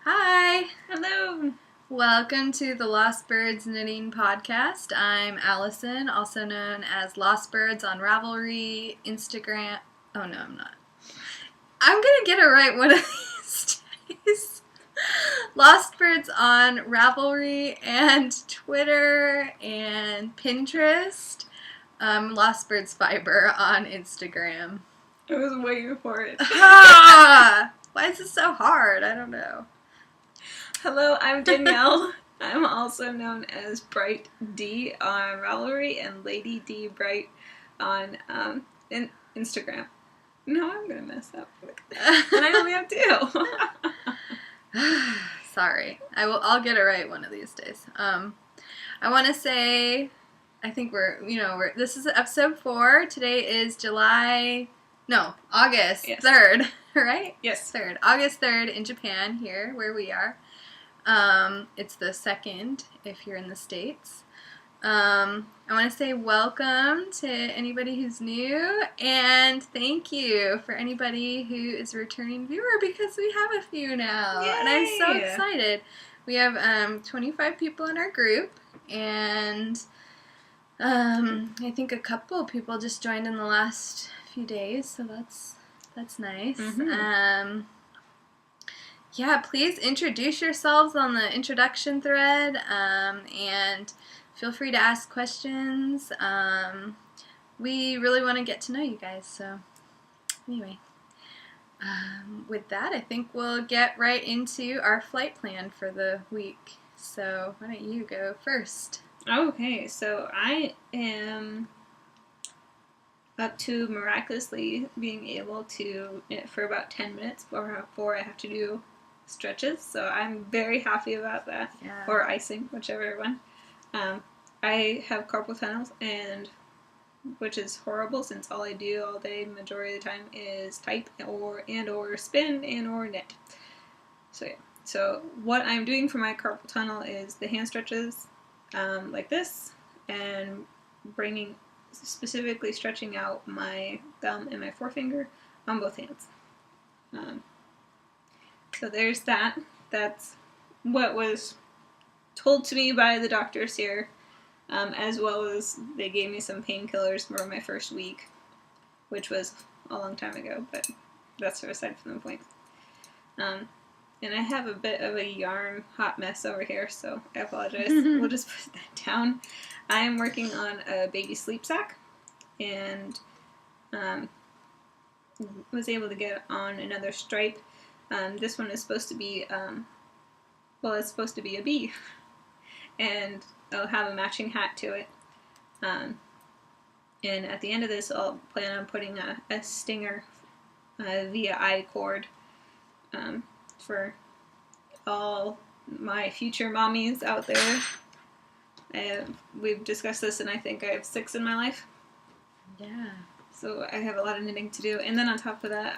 Hi! Hello! Welcome to the Lost Birds Knitting Podcast. I'm Allison, also known as Lost Birds on Ravelry, Instagram. Oh no, I'm not. I'm gonna get it right one of these days. Lost Birds on Ravelry and Twitter and Pinterest. Lost Birds Fiber on Instagram. I was waiting for it. Why is it so hard? I don't know. Hello, I'm Danielle. I'm also known as Bright D on Ravelry and Lady D Bright on Instagram. No, I'm gonna mess up. And I only have two. Sorry, I'll get it right one of these days. I want to say, I think this is episode 4. Today is August 3rd, right? Yes. 3rd. August 3rd in Japan, here where we are. It's the 2nd if you're in the States. I want to say welcome to anybody who's new, and thank you for anybody who is a returning viewer, because we have a few now. Yay! And I'm so excited. We have 25 people in our group, and I think a couple of people just joined in the last few days, so that's nice. Mm-hmm. Yeah, please introduce yourselves on the introduction thread, and feel free to ask questions. We really want to get to know you guys, so anyway. With that, I think we'll get right into our flight plan for the week. So why don't you go first? Okay, so I am up to miraculously being able to knit for about 10 minutes before I have to do stretches, so I'm very happy about that. Yeah. Or icing, whichever one. I have carpal tunnel, which is horrible since all I do all day, majority of the time, is type or spin or knit. So yeah. So what I'm doing for my carpal tunnel is the hand stretches, like this, and specifically stretching out my thumb and my forefinger on both hands. So there's that. That's what was told to me by the doctors here, as well as they gave me some painkillers for my first week, which was a long time ago, but that's aside from the point. And I have a bit of a yarn hot mess over here, so I apologize. We'll just put that down. I am working on a baby sleep sack, and was able to get on another stripe. This one is supposed to be, it's supposed to be a bee, and I'll have a matching hat to it. And at the end of this, I'll plan on putting a stinger via I-cord for all my future mommies out there. We've discussed this, and I think I have 6 in my life. Yeah. So I have a lot of knitting to do. And then on top of that,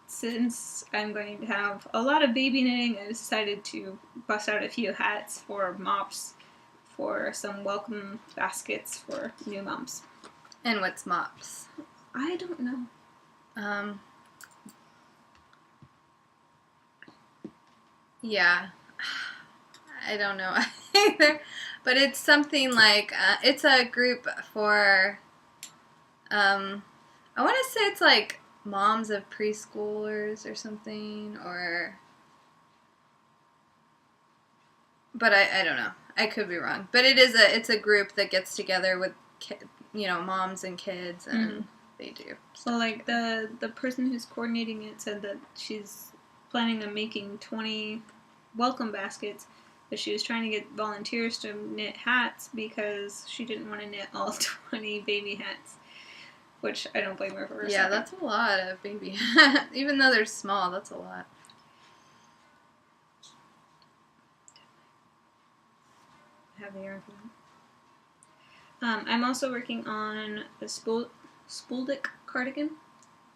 since I'm going to have a lot of baby knitting, I decided to bust out a few hats for mops, for some welcome baskets for new moms. And what's mops? I don't know. Yeah. I don't know either. But it's something like, it's a group for, I want to say it's like moms of preschoolers or something, but I don't know. I could be wrong. But it's a group that gets together with, moms and kids, and they do. So like the person who's coordinating it said that she's planning on making 20 welcome baskets, but she was trying to get volunteers to knit hats because she didn't want to knit all 20 baby hats. Which I don't blame her for. Yeah, that's a lot of baby hats. Even though they're small, that's a lot. I have the yarn for them. I'm also working on the Spooldick cardigan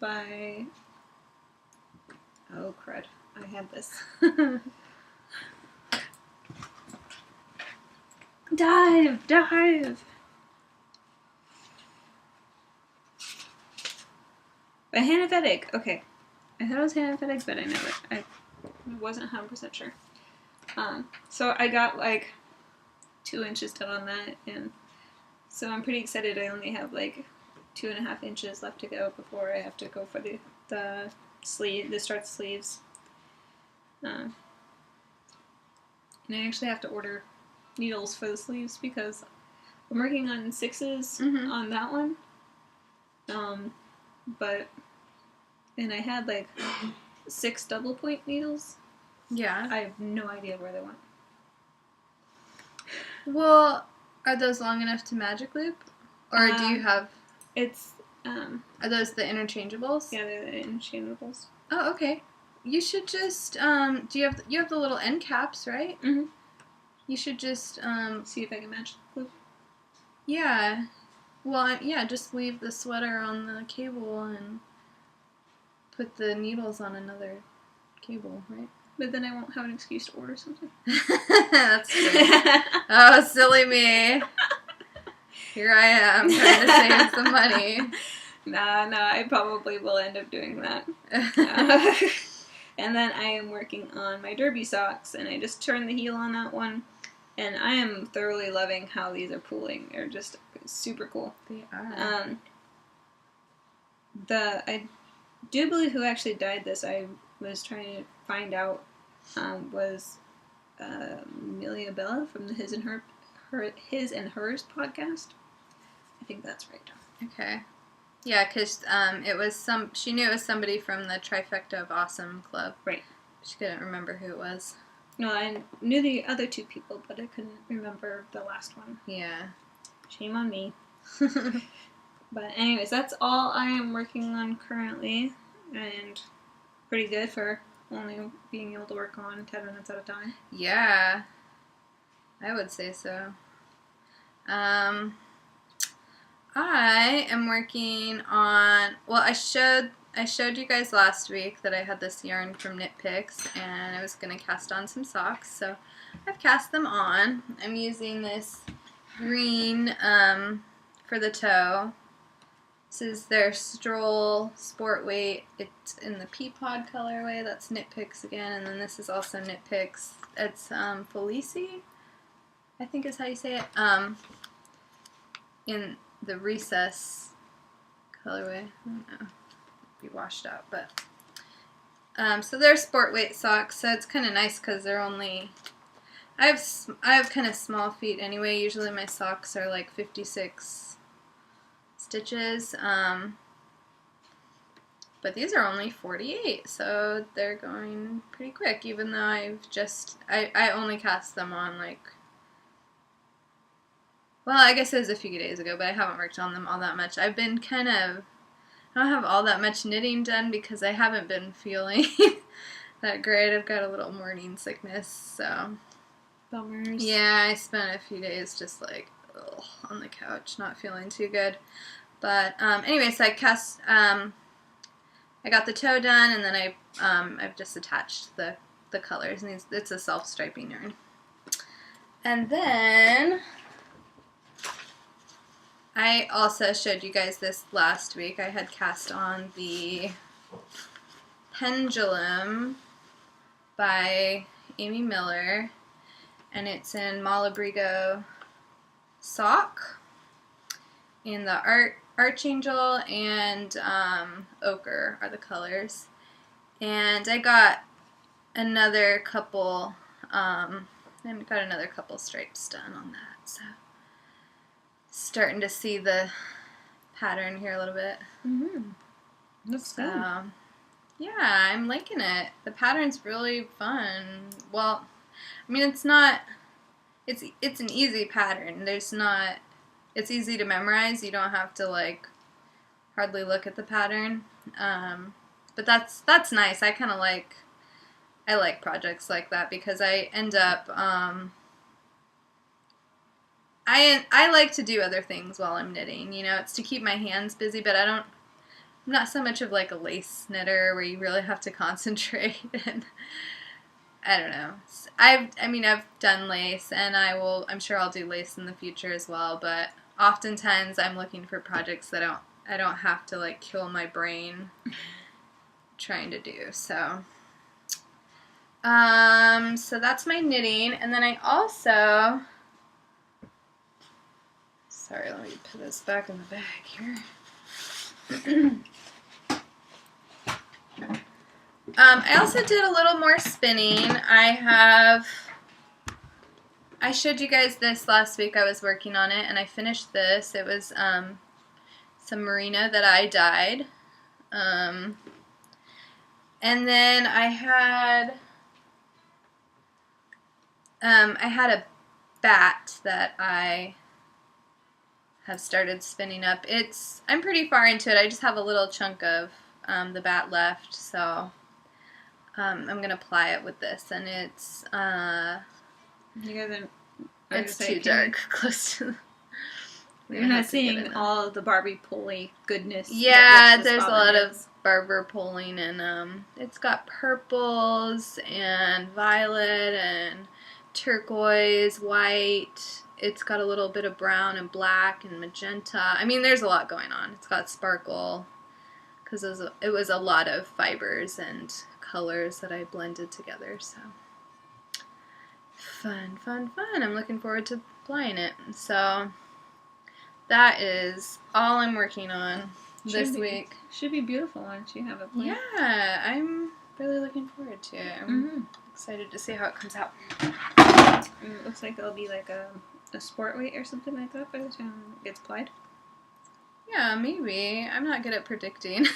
by... Oh, crud. I had this. Dive! By Hannah Fettig. Okay. I thought it was Hannah Fettig, but I I wasn't 100% sure. So I got like 2 inches done on that, and so I'm pretty excited. I only have like 2.5 inches left to go before I have to go for the start sleeves. And I actually have to order needles for the sleeves because I'm working on 6s on that one. And I had like 6 double point needles. Yeah. I have no idea where they went. Well, are those long enough to magic loop? Or do you have... It's, Are those the interchangeables? Yeah, they're the interchangeables. Oh, okay. You should just, you have the little end caps, right? Mm-hmm. You should just, see if I can match the glue. Yeah. Well, yeah, just leave the sweater on the cable and put the needles on another cable, right? But then I won't have an excuse to order something. That's true. Oh, silly me. Here I am trying to save some money. No, I probably will end up doing that. And then I am working on my derby socks, and I just turned the heel on that one, and I am thoroughly loving how these are pooling. They're just super cool. They are. I do believe who actually dyed this, I was trying to find out, was Amelia Bella from the His and Hers podcast. I think that's right. Okay. Yeah, because she knew it was somebody from the Trifecta of Awesome Club. Right. She couldn't remember who it was. No, I knew the other 2 people, but I couldn't remember the last one. Yeah. Shame on me. But anyways, that's all I am working on currently, and pretty good for only being able to work on 10 minutes at a time. Yeah. I would say so. I am working on, well, I showed you guys last week that I had this yarn from Knit Picks, and I was going to cast on some socks, so I've cast them on. I'm using this green for the toe. This is their Stroll Sport Weight. It's in the Peapod colorway. That's Knit Picks again, and then this is also Knit Picks. It's Felici, I think is how you say it. In the Recess colorway. I don't know. Be washed out, but so they're sport weight socks, so it's kind of nice because they're only, I have kind of small feet anyway. Usually my socks are like 56 stitches, but these are only 48, so they're going pretty quick, even though I only cast them on like, well, I guess it was a few days ago, but I haven't worked on them all that much. I've been I don't have all that much knitting done because I haven't been feeling that great. I've got a little morning sickness, so. Bummers. Yeah, I spent a few days just like, on the couch, not feeling too good. But, anyway, so I got the toe done, and then I've just attached the colors, and it's a self-striping yarn. And then I also showed you guys this last week. I had cast on the Pendulum by Amy Miller, and it's in Malabrigo sock, in the Archangel and Ochre are the colors. And I got another couple stripes done on that, so starting to see the pattern here a little bit. Mm-hmm. That's good. Yeah, I'm liking it. The pattern's really fun. Well, I mean, it's an easy pattern. It's easy to memorize. You don't have to like hardly look at the pattern. But that's nice. I like projects like that because I end up, I like to do other things while I'm knitting. You know, it's to keep my hands busy, but I'm not so much of like a lace knitter where you really have to concentrate. And I don't know. I've done lace, and I'm sure I'll do lace in the future as well, but oftentimes I'm looking for projects that I don't have to like kill my brain trying to do. So So that's my knitting, and then I also, sorry, let me put this back in the bag here. I also did a little more spinning. I showed you guys this last week. I was working on it, and I finished this. It was some merino that I dyed. And then I had a bat that I have started spinning up. I'm pretty far into it. I just have a little chunk of the bat left, so I'm going to ply it with this, and it's too dark close to You're not seeing all of the Barbie pulley goodness. Yeah, there's a lot of barber pulling, and it's got purples and violet and turquoise, white. It's got a little bit of brown and black and magenta. I mean, there's a lot going on. It's got sparkle because it was a lot of fibers and colors that I blended together. So fun. I'm looking forward to applying it. So that is all I'm working on this week. Should be beautiful once you have it planned. Yeah, I'm really looking forward to it. I'm excited to see how it comes out. It looks like it'll be like a sport weight or something like that by the time it gets plied. Yeah, maybe. I'm not good at predicting.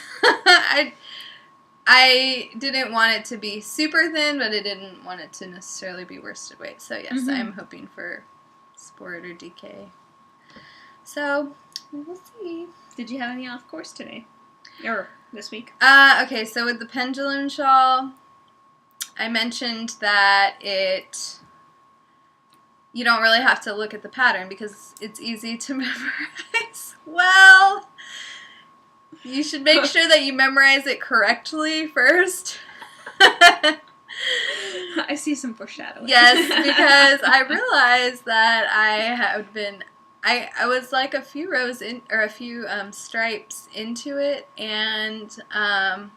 I didn't want it to be super thin, but I didn't want it to necessarily be worsted weight. So yes, I'm hoping for sport or DK. So we'll see. Did you have any off course today? Or this week? Okay, so with the pendulum shawl, I mentioned that you don't really have to look at the pattern because it's easy to memorize. Well, you should make sure that you memorize it correctly first. I see some foreshadowing. Yes, because I realized that I was like a few rows in, or a few stripes into it, and I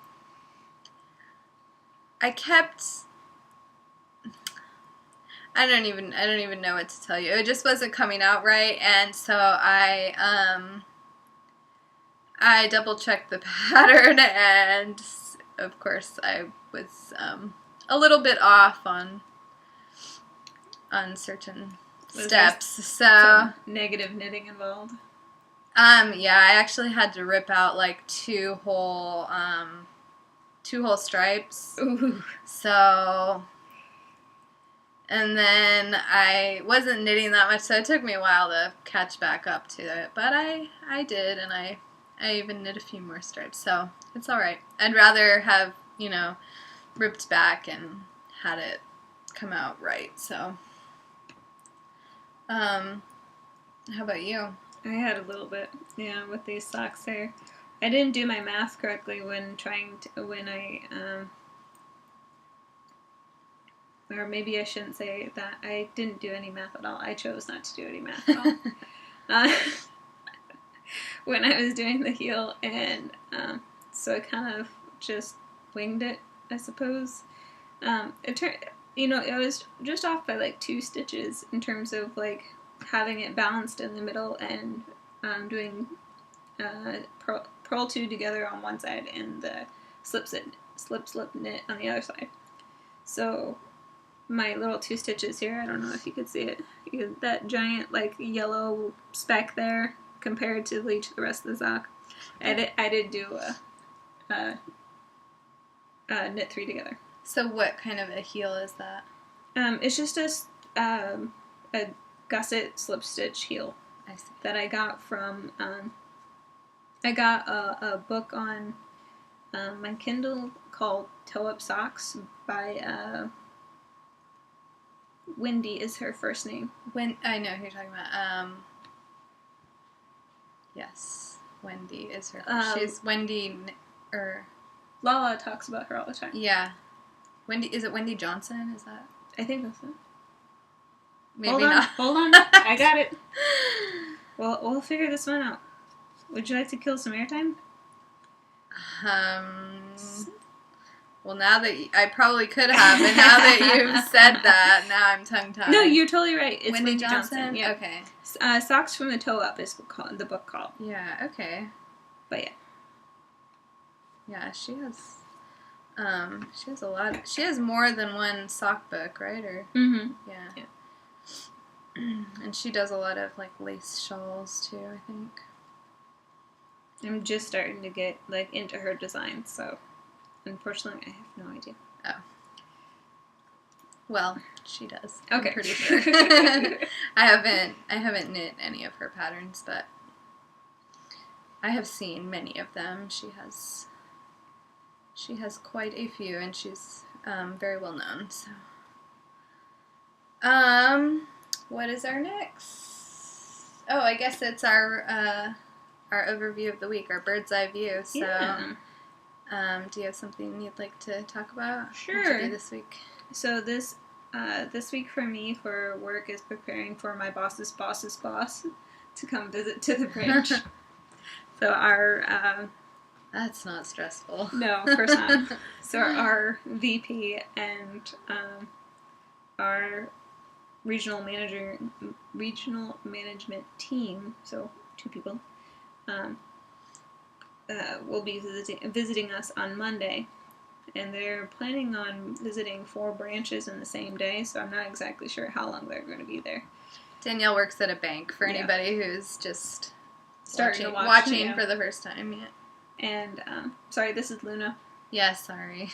kept. I don't even know what to tell you. It just wasn't coming out right, and so I double checked the pattern, and of course I was a little bit off on certain steps. So some negative knitting involved. Yeah, I actually had to rip out like two whole stripes. Ooh. So, and then I wasn't knitting that much, so it took me a while to catch back up to it. But I did, and I even knit a few more stripes, so it's all right. I'd rather have, ripped back and had it come out right. So, how about you? I had a little bit, with these socks there. I didn't do my math correctly or maybe I shouldn't say that. I didn't do any math at all. I chose not to do any math at all. When I was doing the heel, and so I kind of just winged it, I suppose. It turned, it was just off by like 2 stitches in terms of like having it balanced in the middle and doing purl 2 together on one side and the slip knit on the other side. So my little 2 stitches here, I don't know if you could see it. That giant like yellow speck there compared to the rest of the sock. I did do a knit 3 together. So what kind of a heel is that? It's just a gusset slip stitch heel. I see. That I got from I got a book on my Kindle called Toe Up Socks by Wendy is her first name. I know who you're talking about. Yes, Wendy is her. She's Wendy, or Lala talks about her all the time. Yeah, Wendy. Is it Wendy Johnson? Is that? I think that's it. Maybe not. Hold on. I got it. Well, we'll figure this one out. Would you like to kill some airtime? Well, now that I probably could have, and now that you've said that, now I'm tongue-tied. No, you're totally right. It's Wendy Johnson? Yeah. Okay. Socks from the Toe Up is the book called. Yeah, okay. But yeah. Yeah, she has a lot. She has more than one sock book, right? Or yeah. And she does a lot of like lace shawls too, I think. I'm just starting to get like into her designs, so unfortunately I have no idea. Oh. Well, she does. Okay. I'm pretty sure. I haven't knit any of her patterns, but I have seen many of them. She has quite a few, and she's very well known. So, what is our next? Oh, I guess it's our overview of the week, our bird's eye view. So, do you have something you'd like to talk about? Sure. What did you do this week? So this week for me for work is preparing for my boss's boss's boss to come visit to the branch. So our that's not stressful. No, of course not. So our VP and our regional management team, so 2 people, will be visiting us on Monday, and they're planning on visiting 4 branches in the same day. So I'm not exactly sure how long they're going to be there. Danielle works at a bank. For anybody who's just watching for the first time. Yeah. And, sorry, this is Luna. Yeah, sorry.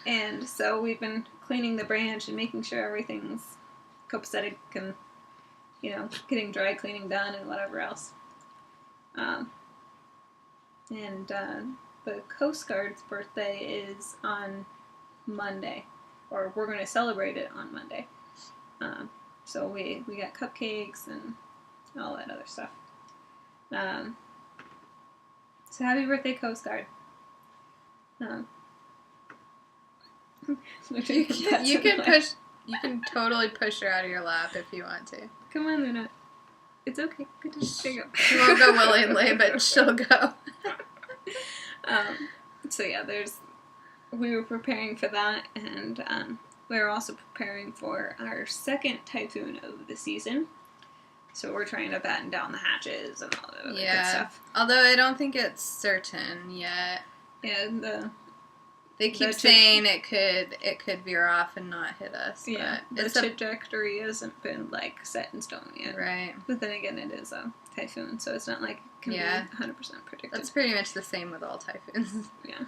And so we've been cleaning the branch and making sure everything's copacetic and, getting dry cleaning done and whatever else. The Coast Guard's birthday is on Monday, or we're going to celebrate it on Monday. So we got cupcakes and all that other stuff. So happy birthday, Coast Guard. You can totally push her out of your lap if you want to. Come on, Luna. It's okay. Good to there you go. She won't go willingly, but she'll go. So yeah, we were preparing for that, and we were also preparing for our second typhoon of the season. So we're trying to batten down the hatches and all that other good stuff. Although I don't think it's certain yet. Yeah, they keep saying it could veer off and not hit us. Yeah, but the trajectory hasn't been set in stone yet. Right. But then again, it is a typhoon, so it's not like it can be 100% predicted. That's pretty much the same with all typhoons. Yeah.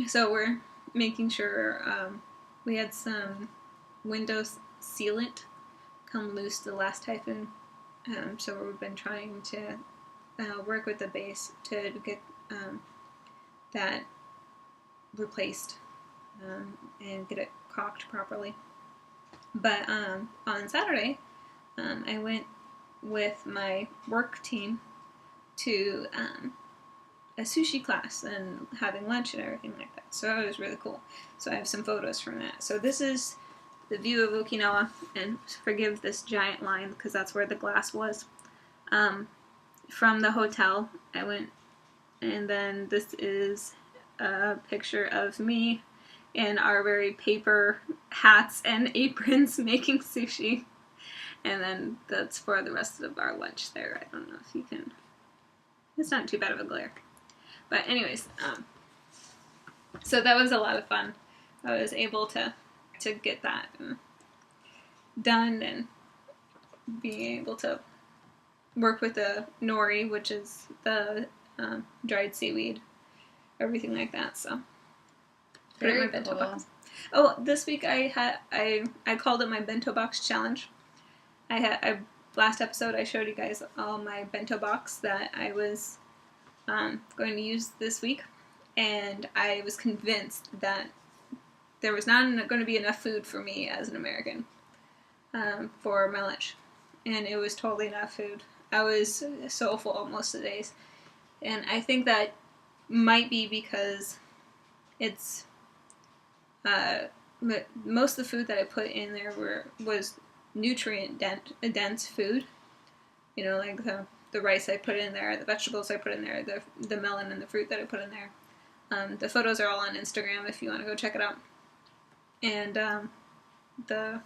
So we're making sure we had some window sealant come loose the last typhoon. So we've been trying to work with the base to get that replaced and get it caulked properly. But on Saturday, I went with my work team to a sushi class and having lunch and everything like that. So it was really cool. So I have some photos from that. So this is the view of Okinawa, and forgive this giant line because that's where the glass was. From the hotel, I went, and then this is a picture of me in our very paper hats and aprons making sushi. And then that's for the rest of our lunch there. I don't know if you can... It's not too bad of a glare. But anyways, so that was a lot of fun. I was able to get that done and being able to work with the nori, which is the dried seaweed, everything like that. So put it in my bento box. Oh, this week I called it my bento box challenge. Last episode I showed you guys all my bento box that I was going to use this week, and I was convinced that there was not going to be enough food for me as an American for my lunch, and it was totally enough food. I was so full most of the days, and I think that might be because it's most of the food that I put in there was nutrient dense food. You know, like the rice I put in there, the vegetables I put in there, the melon and the fruit that I put in there. The photos are all on Instagram if you want to go check it out. And the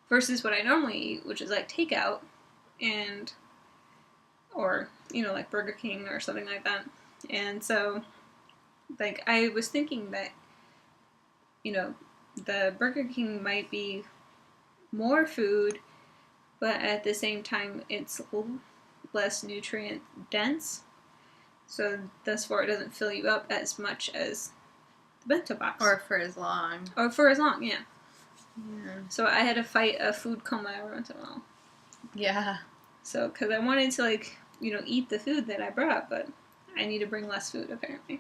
versus what I normally eat, which is like takeout, and or like Burger King or something like that. And so, like, I was thinking that the Burger King might be more food, but at the same time it's less nutrient dense. So thus far, it doesn't fill you up as much as the bento box. Or for as long. Yeah. Yeah. So I had to fight a food coma every once in a while. Yeah. So, because I wanted to, eat the food that I brought, but I need to bring less food, apparently.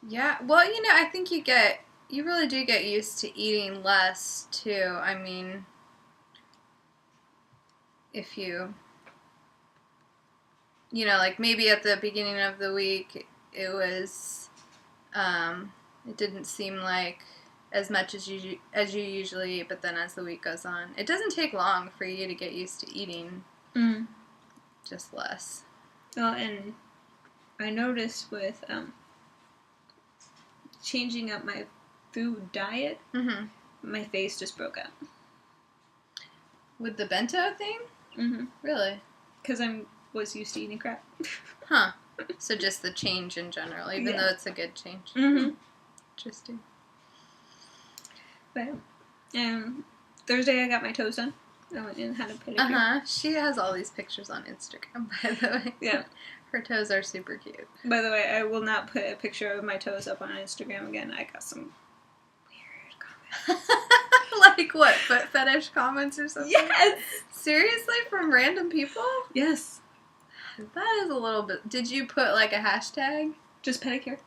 Yeah. Well, I think you really do get used to eating less, too. I mean, if you... like maybe at the beginning of the week, it was, it didn't seem like as much as you usually eat, but then as the week goes on, it doesn't take long for you to get used to eating just less. Well, and I noticed with changing up my food diet, my face just broke out. With the bento thing? Mm-hmm. Really? Because was used to eating crap. Huh. So just the change in general, even though it's a good change. Mm-hmm. Interesting. But Thursday I got my toes done. I went in and had a pedicure. She has all these pictures on Instagram, by the way. Yeah. Her toes are super cute. By the way, I will not put a picture of my toes up on Instagram again. I got some weird comments. Like what? Foot fetish comments or something? Yes! Seriously? From random people? Yes. That is a little bit... Did you put like a hashtag? Just pedicure.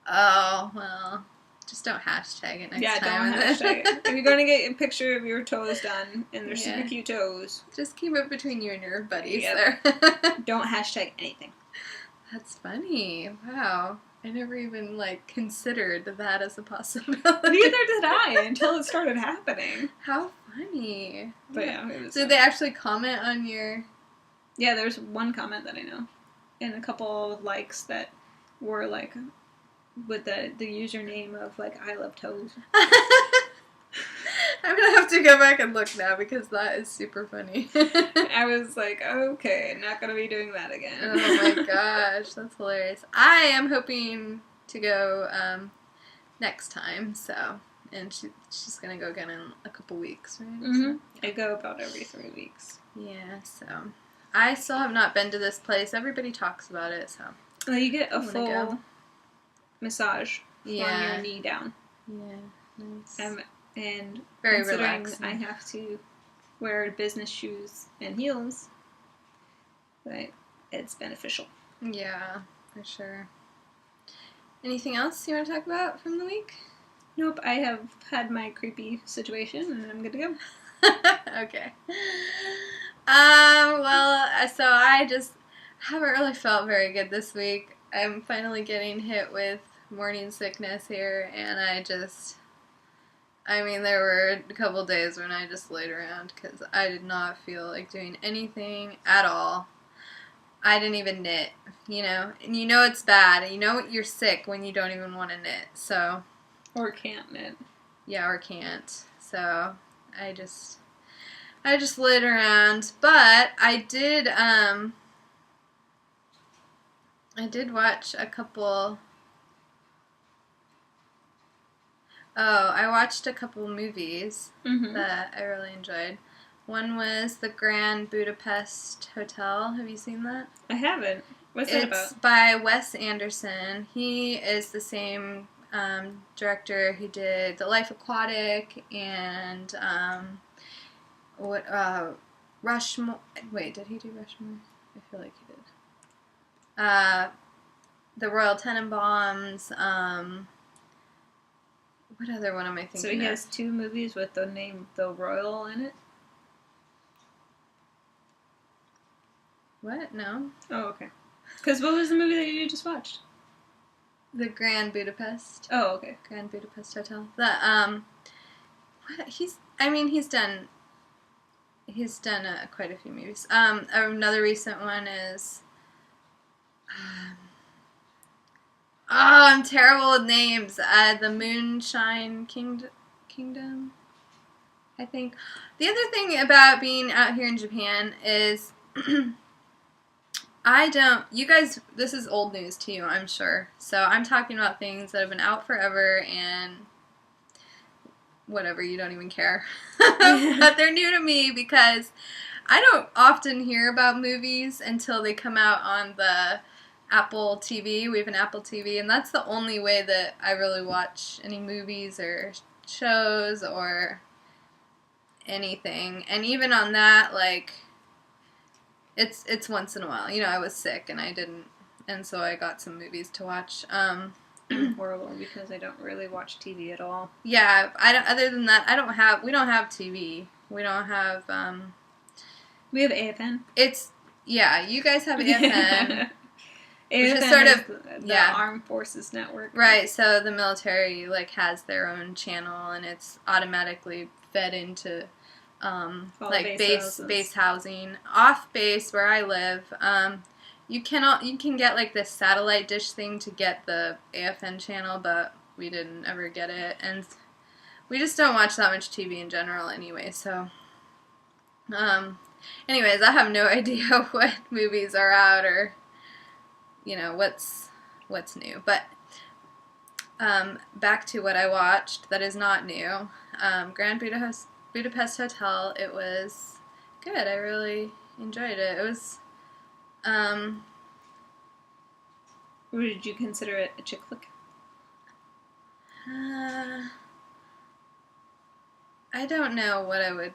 Oh, well... Just don't hashtag it next time. Yeah, don't hashtag it. If you're going to get a picture of your toes done, and they're super cute toes... Just keep it between you and your buddies there. Don't hashtag anything. That's funny. Wow. I never even, considered that as a possibility. Neither did I, until it started happening. How funny. But yeah, it was... Did they actually comment on your... Yeah, there's one comment that I know. And a couple of likes that were, with the username of, I love toes. I'm gonna have to go back and look now because that is super funny. I was like, okay, not gonna be doing that again. Oh my gosh, that's hilarious. I am hoping to go next time, so, and she's gonna go again in a couple weeks, right? Mm-hmm. So, yeah. I go about every 3 weeks. Yeah, so I still have not been to this place. Everybody talks about it, so. Well, you get a full massage from Yeah. your knee down. Yeah, nice. And very considering relaxing. I have to wear business shoes and heels, it's beneficial. Yeah, for sure. Anything else you want to talk about from the week? Nope, I have had my creepy situation and I'm good to go. Okay. Well, so I just haven't really felt very good this week. I'm finally getting hit with morning sickness here, and there were a couple days when I just laid around because I did not feel like doing anything at all. I didn't even knit, and it's bad. You're sick when you don't even want to knit, so. Or can't knit. Yeah, or can't. So, I just laid around, but I did watch a couple. I watched a couple movies that I really enjoyed. One was The Grand Budapest Hotel. Have you seen that? I haven't. What's it about? It's by Wes Anderson. He is the same director who did The Life Aquatic and Rushmore. Wait, did he do Rushmore? I feel like he did. The Royal Tenenbaums. What other one am I thinking So he has 2 movies with the name The Royal in it? What? No. Oh, okay. Because what was the movie that you just watched? The Grand Budapest. Oh, okay. Grand Budapest Hotel. He's done quite a few movies. Another recent one is Oh, I'm terrible with names. The Moonshine Kingdom, I think. The other thing about being out here in Japan is you guys, this is old news to you, I'm sure. So I'm talking about things that have been out forever and whatever, you don't even care. But they're new to me because I don't often hear about movies until they come out on the Apple TV. We have an Apple TV, and that's the only way that I really watch any movies or shows or anything. And even on that, like, it's once in a while. I was sick and I didn't, and so I got some movies to watch. I'm horrible because I don't really watch TV at all. Yeah, I don't. Other than that, we don't have TV. We don't have. We have AFN. You guys have AFN. AFN is sort of the Armed Forces Network. Right, so the military has their own channel and it's automatically fed into base housing. Off base where I live, you can get this satellite dish thing to get the AFN channel, but we didn't ever get it, and we just don't watch that much TV in general anyway, so anyways, I have no idea what movies are out or what's new. But back to what I watched that is not new. Grand Budapest Hotel. It was good. I really enjoyed it. It was. Would you consider it a chick flick? I don't know what I would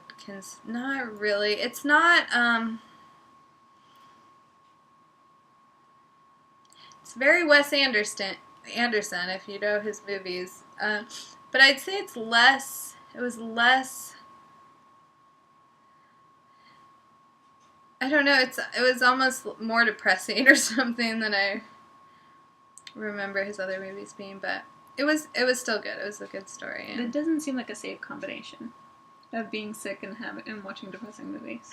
not really. It's not. It's very Wes Anderson, if you know his movies. But I'd say it was less, I don't know, it was almost more depressing or something than I remember his other movies being, but it was still good. It was a good story. It doesn't seem like a safe combination of being sick and watching depressing movies.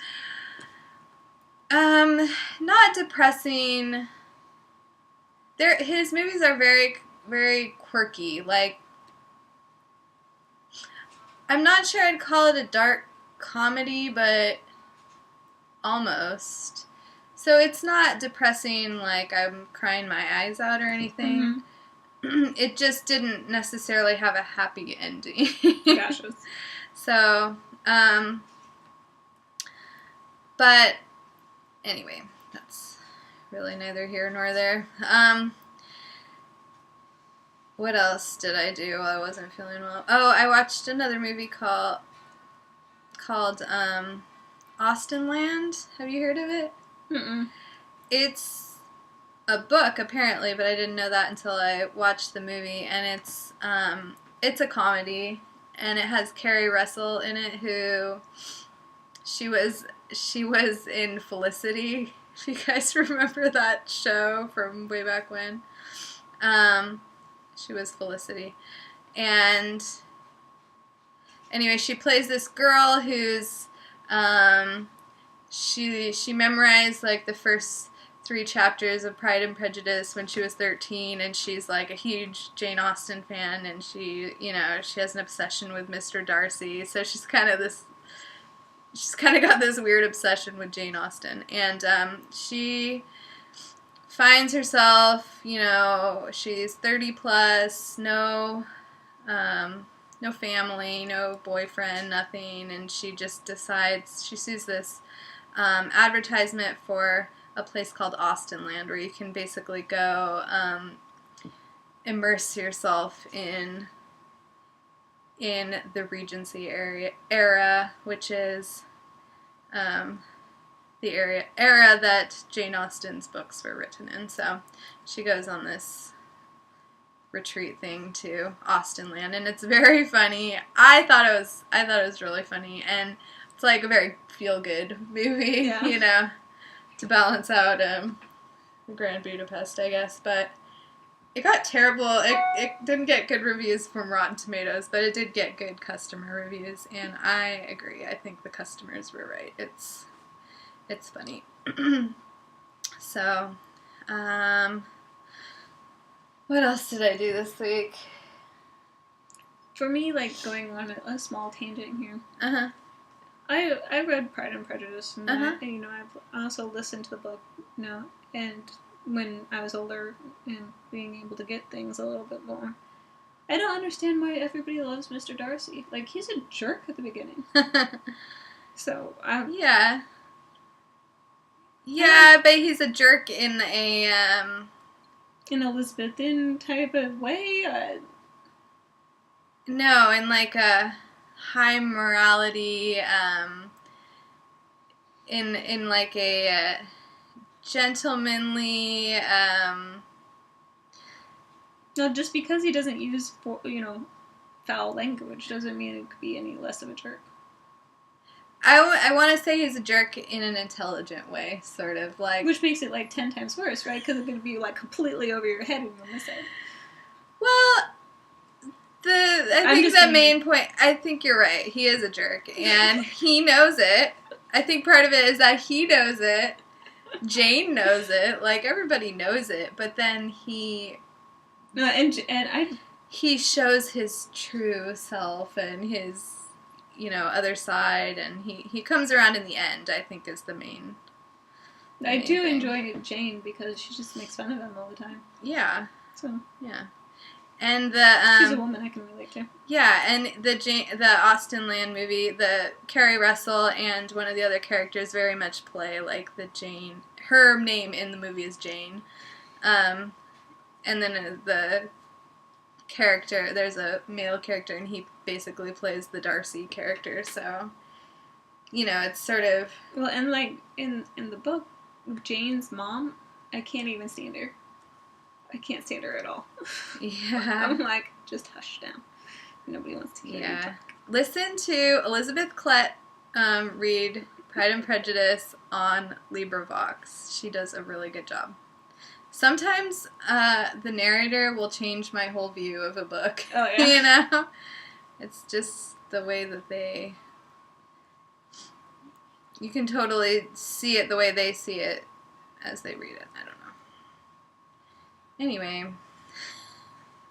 Not depressing. His movies are very, very quirky. I'm not sure I'd call it a dark comedy, but almost. So it's not depressing, like I'm crying my eyes out or anything. Mm-hmm. It just didn't necessarily have a happy ending. Gotcha. So, but anyway, that's really neither here nor there. What else did I do while I wasn't feeling well? Oh, I watched another movie called Austin Land. Have you heard of it? Mm-mm. It's a book apparently, but I didn't know that until I watched the movie. And it's a comedy, and it has Carrie Russell in it, who she was in Felicity. If you guys remember that show from way back when, she was Felicity, and anyway, she plays this girl who's she memorized the first 3 chapters of Pride and Prejudice when she was 13, and she's a huge Jane Austen fan, and she has an obsession with Mr. Darcy, so she's kind of got this weird obsession with Jane Austen, and she finds herself, she's 30 plus, no family, no boyfriend, nothing, and she just decides, she sees this advertisement for a place called Austin Land, where you can basically go immerse yourself in the Regency era, which is the era that Jane Austen's books were written in. So she goes on this retreat thing to Austin Land, and it's very funny. I thought it was really funny, and it's a very feel good movie, yeah. To balance out Grand Budapest, I guess. But it got terrible. It didn't get good reviews from Rotten Tomatoes, but it did get good customer reviews, and I agree. I think the customers were right. It's funny. So, What else did I do this week? For me, like, going on a small tangent here. Uh-huh. I read Pride and Prejudice, and Uh-huh. I've also listened to the book, and when I was older and being able to get things a little bit more. I don't understand why everybody loves Mr. Darcy. Like, he's a jerk at the beginning. So, Yeah. Yeah, but he's a jerk in a, an Elizabethan type of way. No, in like a high morality, in like a gentlemanly, No, just because he doesn't use, foul language doesn't mean it could be any less of a jerk. I want to say he's a jerk in an intelligent way, sort of like. Which makes it like 10 times worse, right? Because it's going to be like completely over your head when you miss it. Well, I think you're right. He is a jerk, and he knows it. I think part of it is that he knows it. Jane knows it. Like, everybody knows it, but then he shows his true self and his, other side, and he comes around in the end, I think, is the main I do thing. enjoy Jane because she just makes fun of him all the time. Yeah. So. Yeah. And she's a woman I can relate to. Yeah, and the Austen Land movie, the Carrie Russell and one of the other characters very much play like the Jane. Her name in the movie is Jane, and then the character, there's a male character, and he basically plays the Darcy character. So, it's sort of and like in the book, Jane's mom, I can't even stand her. I can't stand her at all. Yeah. I'm like, just hush down. Nobody wants to hear you talk. Listen to Elizabeth Klett read Pride and Prejudice on LibriVox. She does a really good job. Sometimes the narrator will change my whole view of a book. Oh, yeah. It's just the way that you can totally see it the way they see it as they read it. I don't know. Anyway,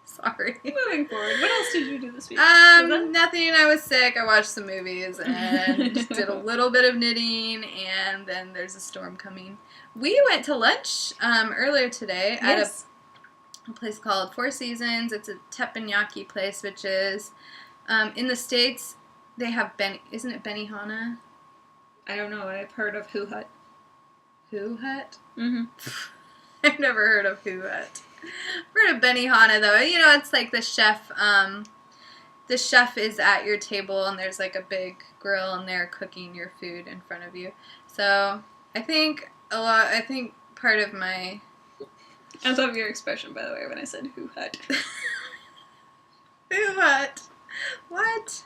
sorry. Moving forward, what else did you do this week? Nothing. I was sick. I watched some movies and did a little bit of knitting, and then there's a storm coming. We went to lunch earlier today at a place called Four Seasons. It's a teppanyaki place, which is in the States. They have isn't it Benihana? I don't know. I've heard of Who Hut. Who Hut? Mm-hmm. I've never heard of Who Hut. I've heard of Benihana, though. It's like the chef. The chef is at your table, and there's like a big grill, and they're cooking your food in front of you. So I think part of my. I love your expression, by the way, when I said Who Hut. Who Hut? What?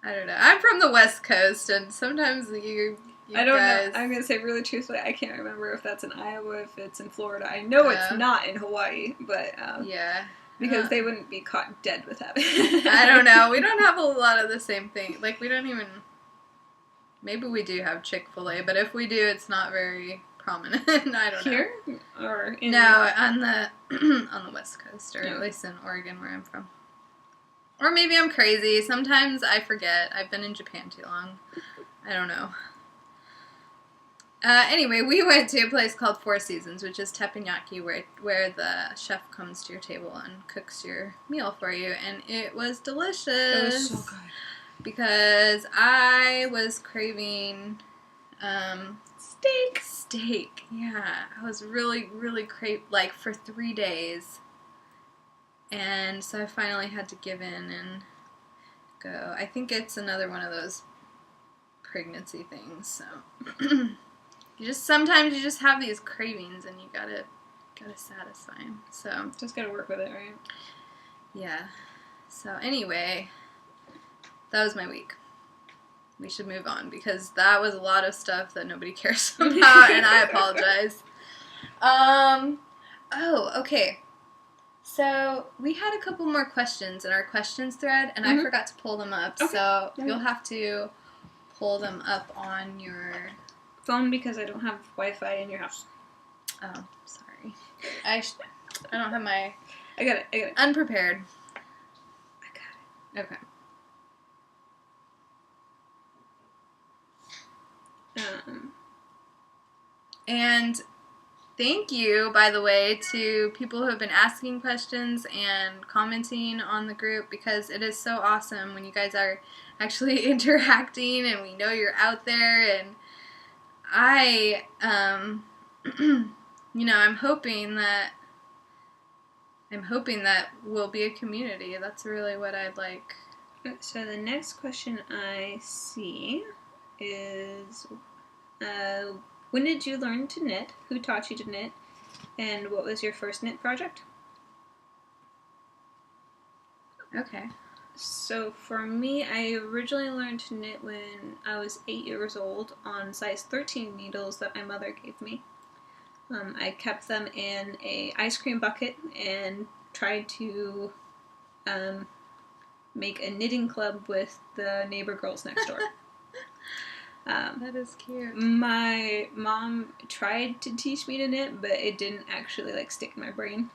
I don't know. I'm from the West Coast, and sometimes I don't know. I'm going to say really truthfully, I can't remember if that's in Iowa, if it's in Florida. I know it's not in Hawaii, but because they wouldn't be caught dead with that. I don't know. We don't have a lot of the same thing. Like, we don't even. Maybe we do have Chick-fil-A, but if we do, it's not very prominent. I don't know. Here or on the West Coast, or at least in Oregon, where I'm from. Or maybe I'm crazy. Sometimes I forget. I've been in Japan too long. I don't know. Anyway, we went to a place called Four Seasons, which is teppanyaki, where the chef comes to your table and cooks your meal for you, and it was delicious. It was so good. Because I was craving steak. Yeah, I was really, really craving, like, for 3 days. And so I finally had to give in and go. I think it's another one of those pregnancy things, so... Sometimes you just have these cravings and you gotta satisfy them. So just gotta work with it, right? Yeah. So anyway, that was my week. We should move on because that was a lot of stuff that nobody cares about, and I apologize. Oh, okay. So we had a couple more questions in our questions thread, and I forgot to pull them up. Okay. So you'll have to pull them up on your phone because I don't have Wi-Fi in your house. Oh, sorry. I don't have my... I got it. Unprepared. I got Okay. it. And thank you, by the way, to people who have been asking questions and commenting on the group, because it is so awesome when you guys are actually interacting and we know you're out there. And I, I'm hoping that we'll be a community. That's really what I'd like. So the next question I see is, when did you learn to knit? Who taught you to knit? And what was your first knit project? Okay. So for me, I originally learned to knit when I was 8 years old on size 13 needles that my mother gave me. I kept them in a ice cream bucket and tried to make a knitting club with the neighbor girls next door. That is cute. My mom tried to teach me to knit, but it didn't actually stick in my brain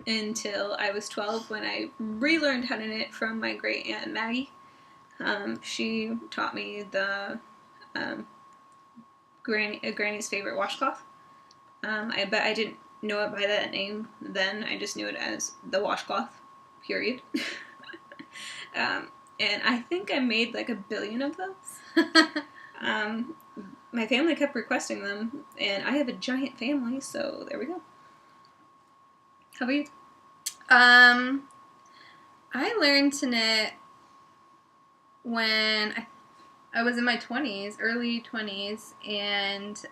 until I was 12 when I relearned how to knit from my great aunt Maggie. She taught me the Granny's favorite washcloth. I bet I didn't know it by that name then. I just knew it as the washcloth, period. And I think I made 1 billion of those. My family kept requesting them, and I have a giant family, so there we go. How about you? I learned to knit when I was in my 20s, early 20s, and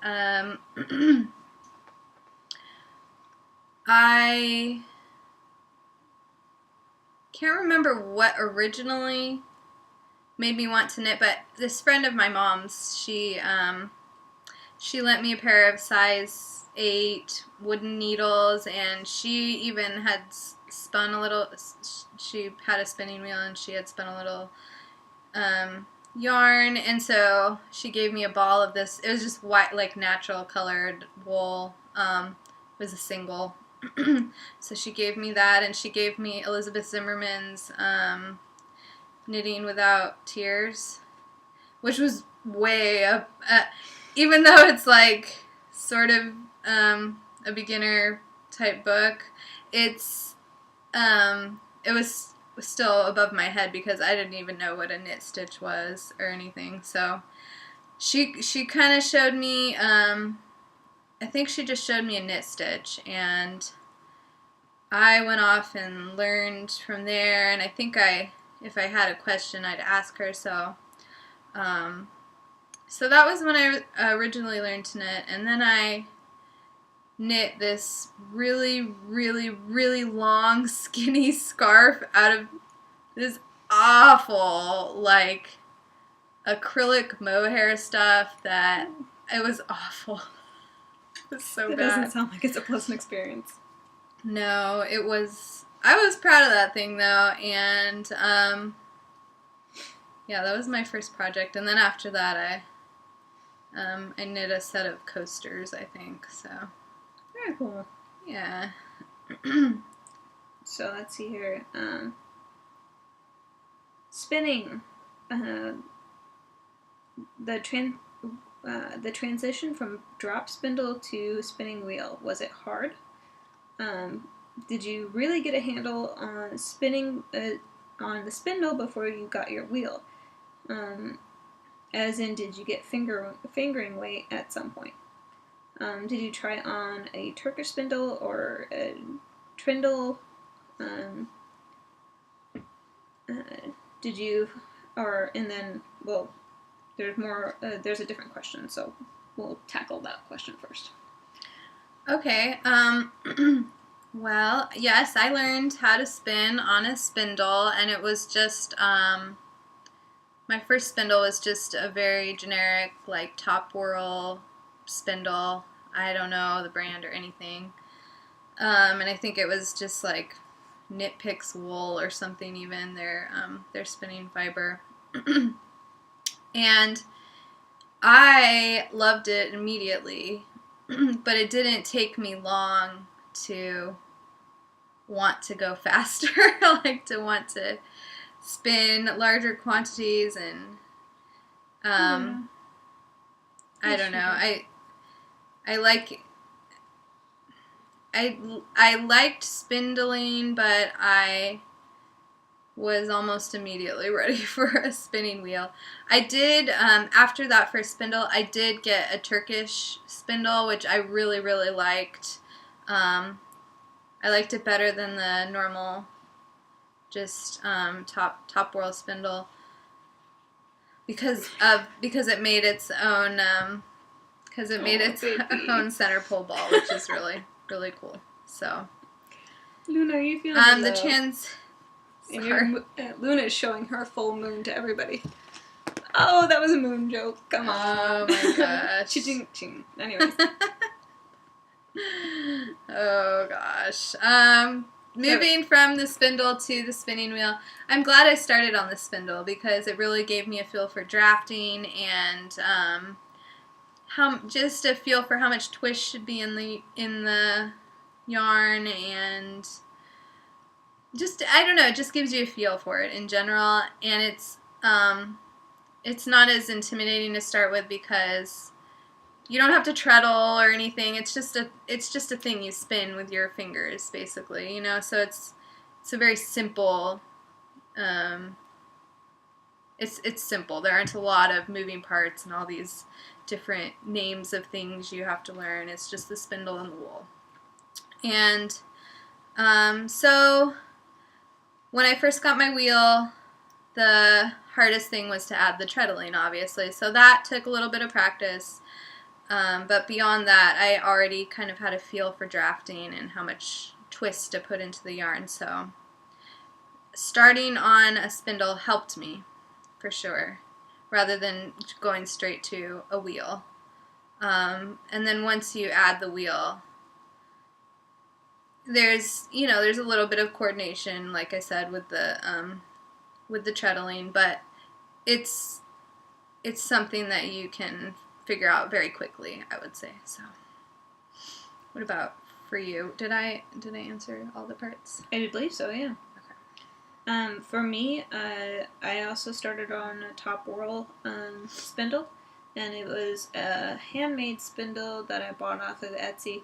I can't remember what originally made me want to knit, but this friend of my mom's, she lent me a pair of size 8 wooden needles, and she even had spun a little. She had a spinning wheel, and she had spun a little yarn, and so she gave me a ball of this. It was just white, natural colored wool. It was a single. So she gave me that, and she gave me Elizabeth Zimmerman's Knitting Without Tears, which was way up, even though it's sort of a beginner type book, it was still above my head because I didn't even know what a knit stitch was or anything. So she kind of showed me, I think she just showed me a knit stitch, and I went off and learned from there, and I think if I had a question, I'd ask her. So that was when I originally learned to knit, and then I knit this really, really, really long, skinny scarf out of this awful, acrylic mohair stuff that it was awful. It was so bad. It doesn't sound like it's a pleasant experience. No, it was. I was proud of that thing, though, and yeah, that was my first project. And then after that, I knit a set of coasters, I think. So very cool. Yeah. So let's see here. Spinning. The transition from drop spindle to spinning wheel, was it hard? Did you really get a handle on spinning on the spindle before you got your wheel? As in, did you get fingering weight at some point? Did you try on a Turkish spindle or a trindle? Did you, and then, well, there's more, there's a different question, so we'll tackle that question first. Okay, well, yes, I learned how to spin on a spindle, and it was just, my first spindle was just a very generic, top whirl spindle. I don't know the brand or anything. And I think it was just Knit Picks wool or something, even their spinning fiber. And I loved it immediately, but it didn't take me long to want to go faster. I like to want to spin larger quantities, and I don't know. I liked spindling, but I was almost immediately ready for a spinning wheel. I did, after that first spindle, I did get a Turkish spindle, which I really, really liked. I liked it better than the normal, just top whirl spindle, because it made its own own center pole ball, which is really, really cool. So, Luna, are you feeling the chance? Luna is showing her full moon to everybody. Oh, that was a moon joke. Come on. Oh my gosh. Ching. Anyways. Oh gosh. Moving from the spindle to the spinning wheel, I'm glad I started on the spindle because it really gave me a feel for drafting and just a feel for how much twist should be in the yarn, and just, I don't know, it just gives you a feel for it in general, and it's not as intimidating to start with because you don't have to treadle or anything. It's just a thing you spin with your fingers, basically, you know. So it's a very simple. It's simple. There aren't a lot of moving parts and all these different names of things you have to learn. It's just the spindle and the wool. And so when I first got my wheel, the hardest thing was to add the treadling, obviously. So that took a little bit of practice. But beyond that, I already kind of had a feel for drafting and how much twist to put into the yarn. So starting on a spindle helped me, for sure, rather than going straight to a wheel. And then once you add the wheel, there's a little bit of coordination, like I said, with the treadling, but it's something that you can figure out very quickly, I would say. So, what about for you? Did I answer all the parts? I did believe so, yeah. Okay. For me, I also started on a top whirl spindle, and it was a handmade spindle that I bought off of Etsy.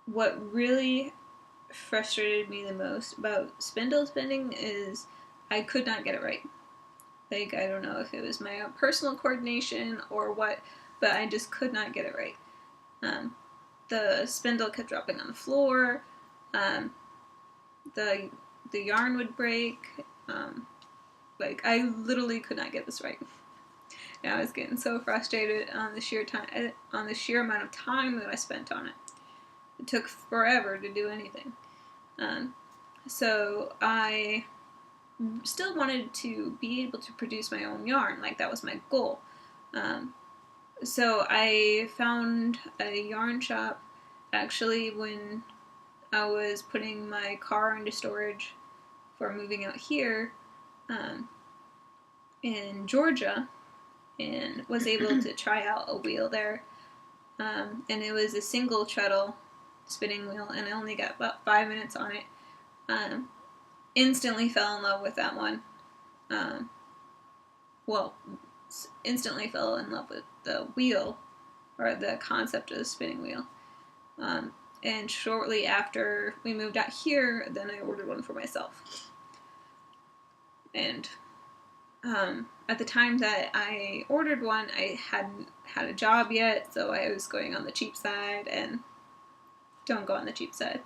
What really frustrated me the most about spindle spinning is I could not get it right. Like, I don't know if it was my own personal coordination or what, but I just could not get it right. The spindle kept dropping on the floor. The yarn would break. Like, I literally could not get this right. And I was getting so frustrated on the sheer amount of time that I spent on it. It took forever to do anything. So I still wanted to be able to produce my own yarn. Like, that was my goal. So I found a yarn shop, actually, when I was putting my car into storage for moving out here in Georgia, and was able to try out a wheel there. And it was a single treadle spinning wheel, and I only got about 5 minutes on it. Instantly fell in love with that one. Instantly fell in love with the wheel, or the concept of the spinning wheel. And shortly after we moved out here, then I ordered one for myself. And at the time that I ordered one, I hadn't had a job yet, so I was going on the cheap side, and don't go on the cheap side.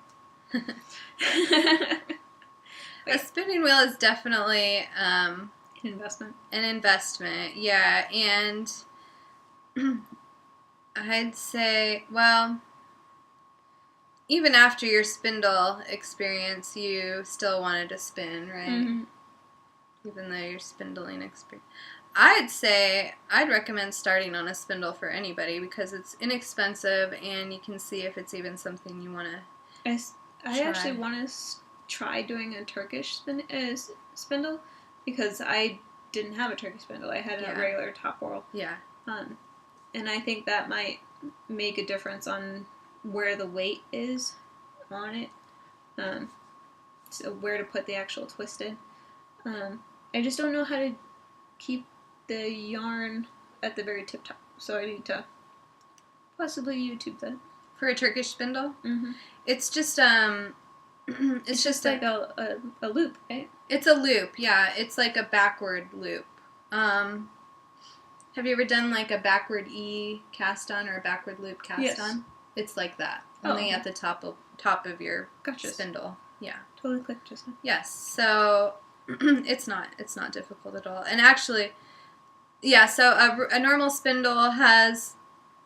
A spinning wheel is definitely an investment. An investment, yeah, and I'd say, well, even after your spindle experience, you still wanted to spin, right? Mm-hmm. Even though your spindling experience. I'd say I'd recommend starting on a spindle for anybody because it's inexpensive and you can see if it's even something you want to I actually want to try doing a Turkish spindle because I didn't have a Turkish spindle. I had a regular top whirl. Yeah. And I think that might make a difference on where the weight is on it. So where to put the actual twisted. I just don't know how to keep the yarn at the very tip top. So I need to possibly YouTube that. For a Turkish spindle? Mm-hmm. It's just, it's just like a loop, right? It's a loop, yeah. It's like a backward loop. Have you ever done like a backward E cast on or a backward loop cast on? It's like that, only at the top of your spindle. Yeah, totally clicked just now. Yes, so it's not difficult at all. And actually, yeah. So a normal spindle has,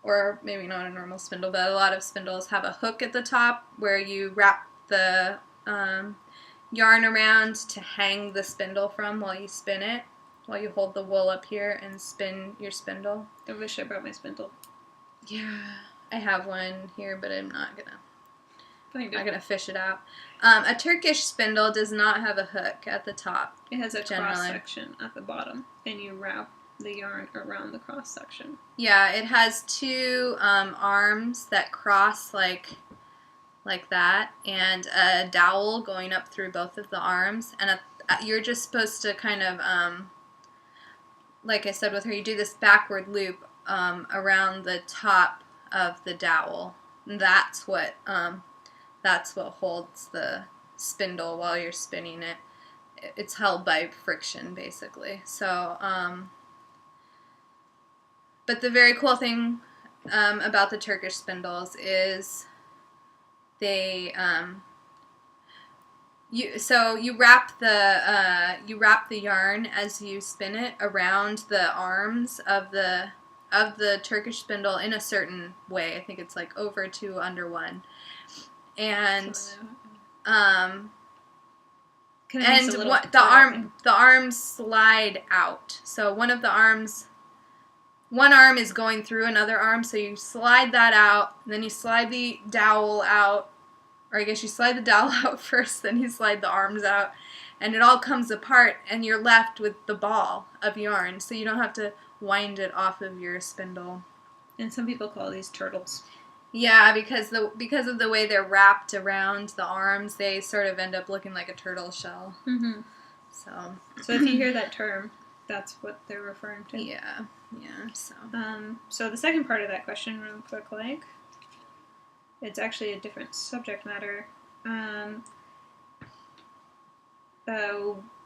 or maybe not a normal spindle, but a lot of spindles have a hook at the top where you wrap the yarn around to hang the spindle from while you spin it, while you hold the wool up here and spin your spindle. I wish I brought my spindle. Yeah, I have one here, but I'm not gonna fish it out. A Turkish spindle does not have a hook at the top. It has a cross section at the bottom, and you wrap the yarn around the cross section. Yeah, it has two arms that cross like that, and a dowel going up through both of the arms, and you're just supposed to kind of, like I said with her, you do this backward loop around the top of the dowel. And that's what holds the spindle while you're spinning it. It's held by friction, basically. So, but the very cool thing about the Turkish spindles is they you wrap the yarn as you spin it around the arms of the Turkish spindle in a certain way. I think it's like over 2 under 1, and the arms slide out. So one arm is going through another arm, so you slide that out, and then you slide the dowel out, or I guess you slide the dowel out first, then you slide the arms out, and it all comes apart, and you're left with the ball of yarn, so you don't have to wind it off of your spindle. And some people call these turtles. Yeah, because of the way they're wrapped around the arms, they sort of end up looking like a turtle shell. Mm-hmm. So if you hear that term, that's what they're referring to. Yeah. So the second part of that question, real quick, like, it's actually a different subject matter.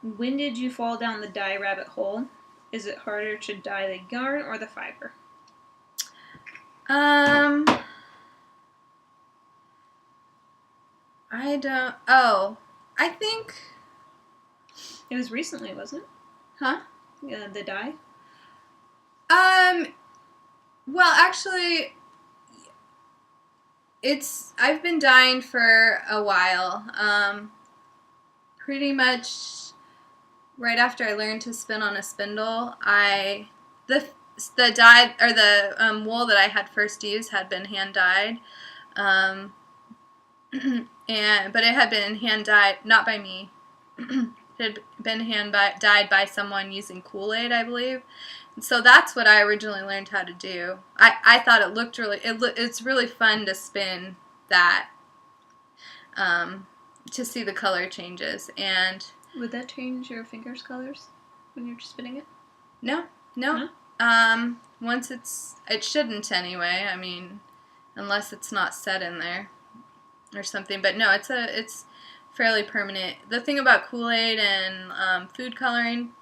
When did you fall down the dye rabbit hole? Is it harder to dye the yarn or the fiber? I think it was recently, wasn't it? Huh? The dye? Well, actually, I've been dyeing for a while. Pretty much right after I learned to spin on a spindle, the dye, or the wool that I had first used had been hand dyed. But it had been hand dyed, not by me. It had been dyed by someone using Kool-Aid, I believe. And so that's what I originally learned how to do. I thought it looked it's really fun to spin that, to see the color changes. And would that change your fingers' colors when you're spinning it? No. Once it shouldn't anyway. I mean, unless it's not set in there or something. But no, it's fairly permanent. The thing about Kool-Aid and food coloring,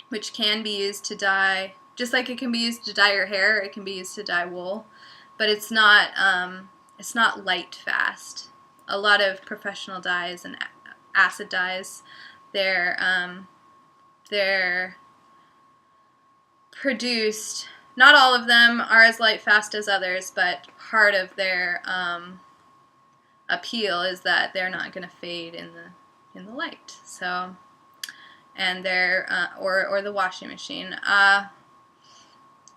which can be used to dye, just like it can be used to dye your hair, it can be used to dye wool, but it's not light fast. A lot of professional dyes and acid dyes, they're produced. Not all of them are as light fast as others, but part of their appeal is that they're not going to fade in the light. So, and they're or the washing machine,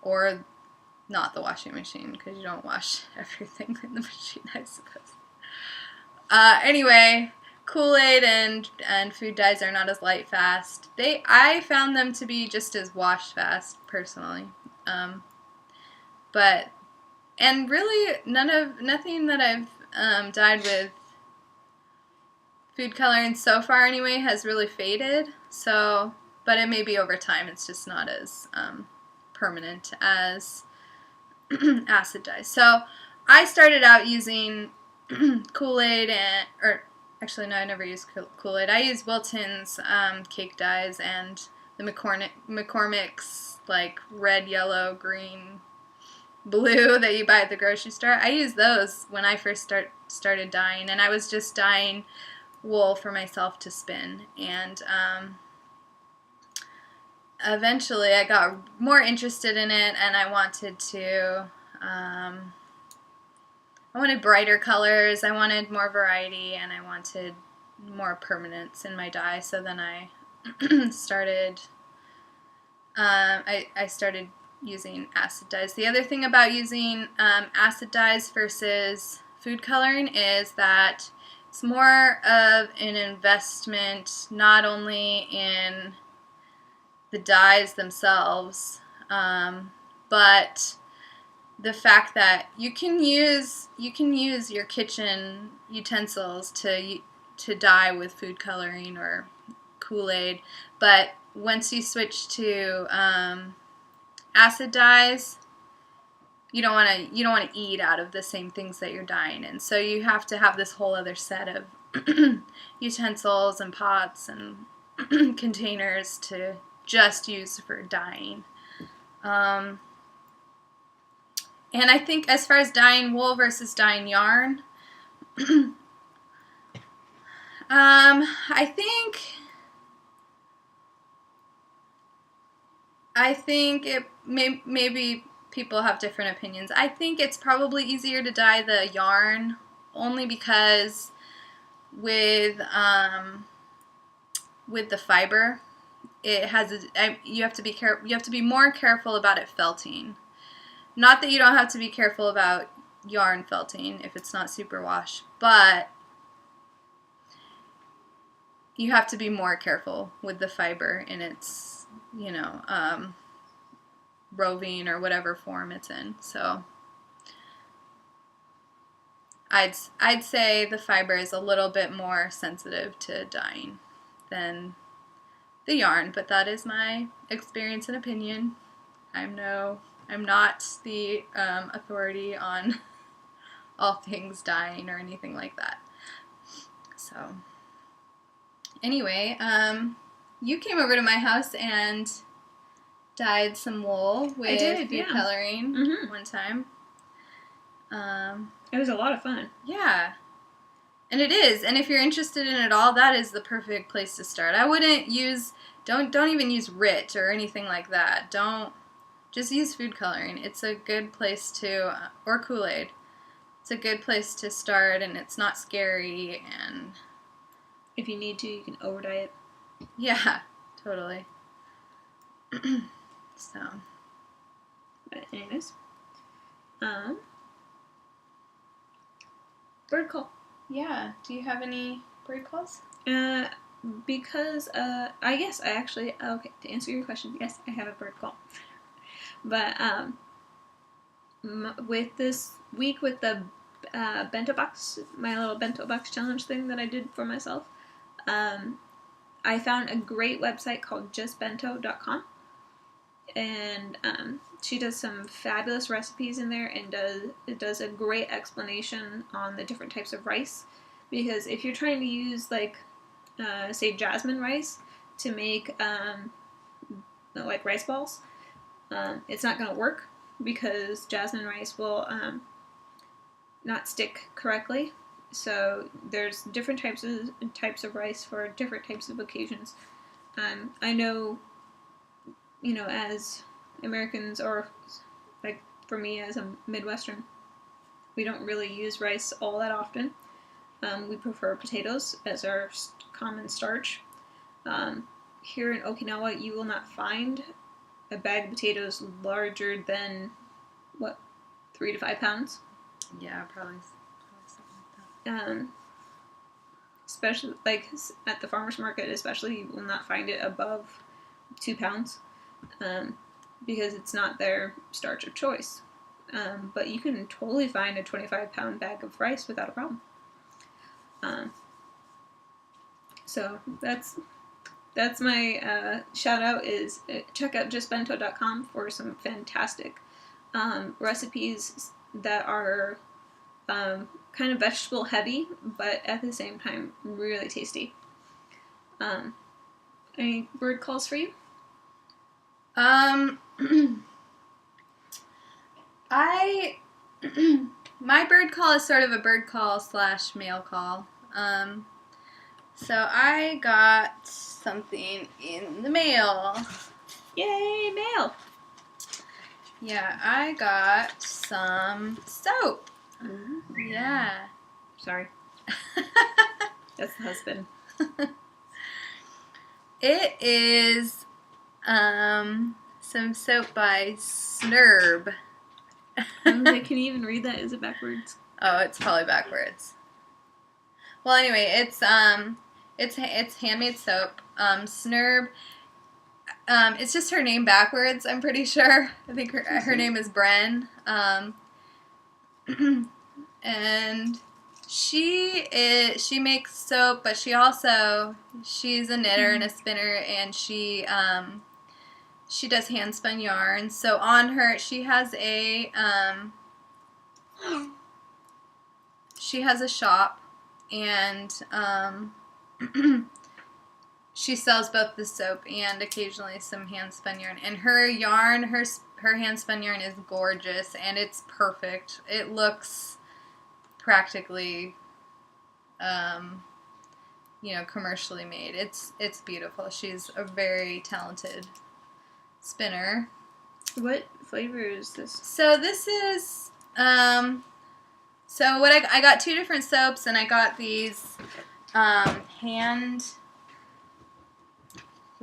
or not the washing machine, because you don't wash everything in the machine, I suppose. Anyway, Kool-Aid and food dyes are not as light fast. I found them to be just as wash fast, personally. But And really, nothing that I've dyed with food coloring so far anyway has really faded. So, but it may be over time. It's just not as permanent as acid dyes. So I started out using Kool-Aid or actually no, I never used Kool-Aid. I used Wilton's cake dyes and the McCormick's like red, yellow, green, blue that you buy at the grocery store. I used those when I first started dyeing, and I was just dyeing wool for myself to spin. And eventually I got more interested in it, and I wanted to I wanted brighter colors, I wanted more variety, and I wanted more permanence in my dye. So then I started I started using acid dyes. The other thing about using acid dyes versus food coloring is that it's more of an investment not only in the dyes themselves, but the fact that you can use your kitchen utensils to dye with food coloring or Kool-Aid, but once you switch to acid dyes, you don't want to eat out of the same things that you're dyeing in. So you have to have this whole other set of utensils and pots and containers to just use for dyeing. And I think as far as dyeing wool versus dyeing yarn, I think it maybe people have different opinions. I think it's probably easier to dye the yarn only because with the fiber, it has you have to be more careful about it felting. Not that you don't have to be careful about yarn felting if it's not superwash, but you have to be more careful with the fiber in its, roving or whatever form it's in. So I'd say the fiber is a little bit more sensitive to dyeing than the yarn, but that is my experience and opinion. I'm not the authority on all things dyeing or anything like that. So anyway, you came over to my house and dyed some wool with food coloring one time. It was a lot of fun. Yeah. And it is. And if you're interested in it all, that is the perfect place to start. I wouldn't don't even use RIT or anything like that. Just use food coloring. It's a good place to, or Kool-Aid. It's a good place to start, and it's not scary, and if you need to, you can over dye it. Yeah, totally. So. But anyways. Bird call. Yeah. Do you have any bird calls? Because, I guess I actually, okay, to answer your question, yes, I have a bird call. But, with this week with the bento box, my little bento box challenge thing that I did for myself, I found a great website called justbento.com, and she does some fabulous recipes in there, and does a great explanation on the different types of rice, because if you're trying to use like say jasmine rice to make like rice balls, it's not going to work because jasmine rice will not stick correctly. So there's different types of rice for different types of occasions. I know, as Americans, or like for me as a Midwestern, we don't really use rice all that often. We prefer potatoes as our common starch. Here in Okinawa, you will not find a bag of potatoes larger than, 3 to 5 pounds? Yeah, probably something like that. Especially, like, at the farmer's market especially, you will not find it above 2 pounds, because it's not their starch of choice. but you can totally find a 25-pound bag of rice without a problem. So that's my shout out is check out justbento.com for some fantastic recipes that are kind of vegetable heavy, but at the same time really tasty. Any word calls for you? My bird call is sort of a bird call / mail call. So I got something in the mail. Yay, mail! Yeah, I got some soap. Mm-hmm. Yeah. Sorry. That's the husband. It is some soap by Snurb. I can even read that. Is it backwards? Oh, it's probably backwards. Well, anyway, it's handmade soap. Snurb. It's just her name backwards, I'm pretty sure. I think her name is Bren. And she makes soap, but she's a knitter and a spinner, and she does hand spun yarn. So on her, she has a shop, and she sells both the soap and occasionally some hand spun yarn. And her yarn, her hand spun yarn is gorgeous, and it's perfect. It looks practically, commercially made. It's beautiful. She's a very talented spinner. What flavor is this? So this is, I got 2 different soaps, and I got these, what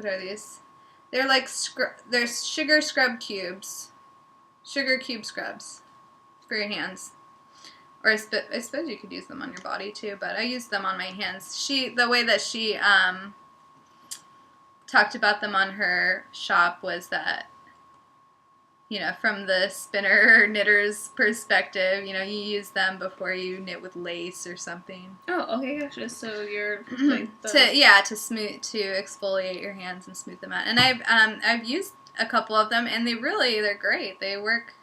are these? They're like, they're sugar cube scrubs for your hands. Or I suppose you could use them on your body too, but I used them on my hands. The way that she talked about them on her shop was that, from the spinner or knitter's perspective, you use them before you knit with lace or something. Oh, okay, gotcha. So you're like to exfoliate your hands and smooth them out. And I've used a couple of them, and they're great. They work